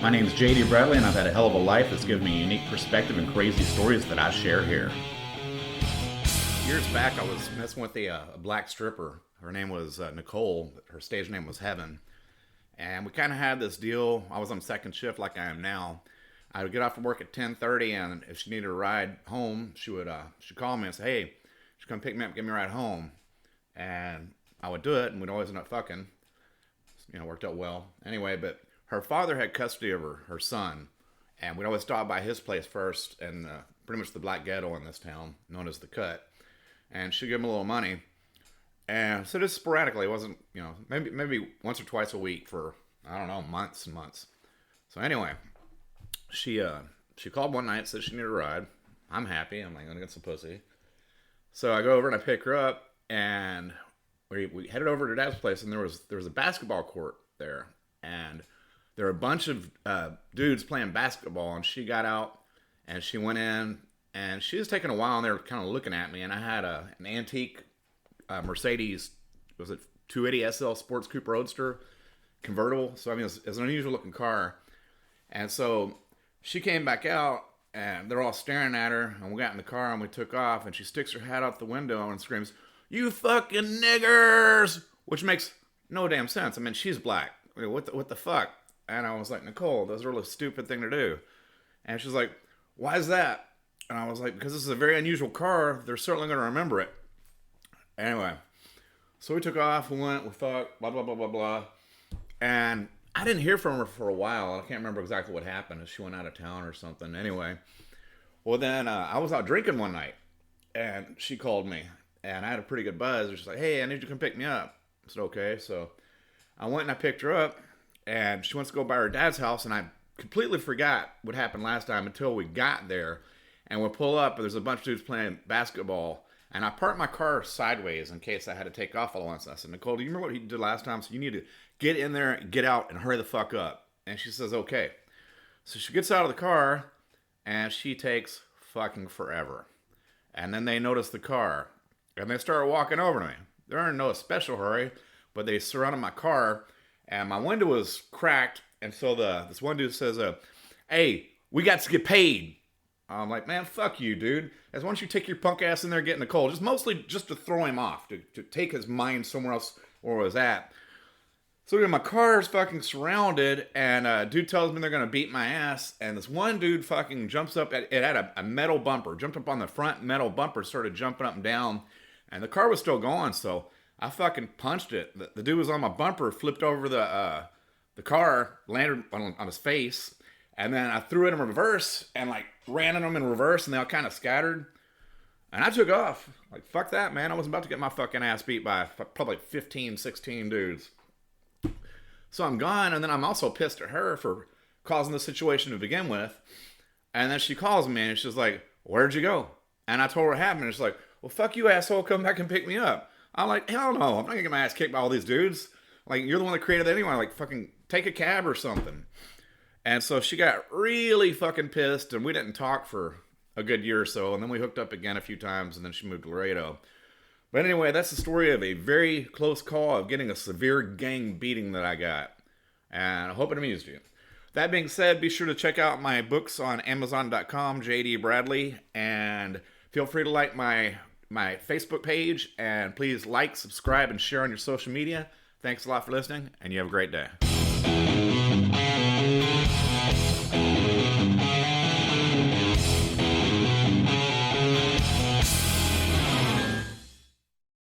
My name is JD Bradley, and I've had a hell of a life that's given me a unique perspective and crazy stories that I share here. Years back, I was messing with a black stripper. Her name was Nicole. Her stage name was Heaven. And we kind of had this deal. I was on second shift like I am now. I would get off from work at 10:30, and if she needed a ride home, she'd call me and say, hey, she'd come pick me up and give me a ride home. And I would do it, and we'd always end up fucking. Worked out well. Anyway, but her father had custody of her son, and we'd always stop by his place first, and pretty much the black ghetto in this town, known as the Cut. And she'd give him a little money. And so just sporadically, it wasn't, maybe once or twice a week for, I don't know, months and months. So anyway, she called one night, said she needed a ride. I'm happy. I'm like, I'm gonna get some pussy. So I go over and I pick her up, and we headed over to Dad's place, and there was a basketball court there, and there were a bunch of dudes playing basketball, and she got out, and she went in, and she was taking a while, and they were kind of looking at me, and I had an antique Mercedes, was it 280 SL Sports Coupe Roadster convertible? So I mean, it's an unusual looking car, and so she came back out, and they're all staring at her, and we got in the car, and we took off, and she sticks her head out the window and screams, "You fucking niggers!" Which makes no damn sense. I mean, she's black. I mean, what the fuck? And I was like, Nicole, that's a really stupid thing to do. And she's like, why is that? And I was like, because this is a very unusual car. They're certainly going to remember it. Anyway, so we took off. We went. We fucked. Blah blah blah blah blah. And I didn't hear from her for a while. I can't remember exactly what happened. If she went out of town or something. Anyway, well then I was out drinking one night, and she called me. And I had a pretty good buzz. She's like, hey, I need you to come pick me up. I said, okay. So I went and I picked her up. And she wants to go by her dad's house. And I completely forgot what happened last time until we got there. And we pull up, and there's a bunch of dudes playing basketball. And I parked my car sideways in case I had to take off all at once. And I said, Nicole, do you remember what he did last time? So you need to get in there, get out, and hurry the fuck up. And she says, okay. So she gets out of the car, and she takes fucking forever. And then they notice the car. And they started walking over to me. They're in no special hurry, but they surrounded my car, and my window was cracked. And so this one dude says, hey, we got to get paid. I'm like, man, fuck you, dude. As why don't you take your punk ass in there and get Nicole? Mostly just to throw him off, to take his mind somewhere else where it was at. So my car is fucking surrounded, and dude tells me they're going to beat my ass. And this one dude fucking jumps up. It had a metal bumper. Jumped up on the front metal bumper, started jumping up and down. And the car was still going, so I fucking punched it. The dude was on my bumper, flipped over the car, landed on his face, and then I threw it in reverse and like ran at him in reverse, and they all kind of scattered. And I took off. Like, fuck that, man. I was about to get my fucking ass beat by probably 15, 16 dudes. So I'm gone, and then I'm also pissed at her for causing the situation to begin with. And then she calls me, and she's like, where'd you go? And I told her what happened, and she's like, well, fuck you, asshole, come back and pick me up. I'm like, hell no, I'm not gonna get my ass kicked by all these dudes. Like, you're the one that created it anyway. Like, fucking take a cab or something. And so she got really fucking pissed, and we didn't talk for a good year or so, and then we hooked up again a few times, and then she moved to Laredo. But anyway, that's the story of a very close call of getting a severe gang beating that I got. And I hope it amused you. That being said, be sure to check out my books on Amazon.com, JD Bradley, and feel free to like my Facebook page, and please like, subscribe, and share on your social media. Thanks a lot for listening, and you have a great day.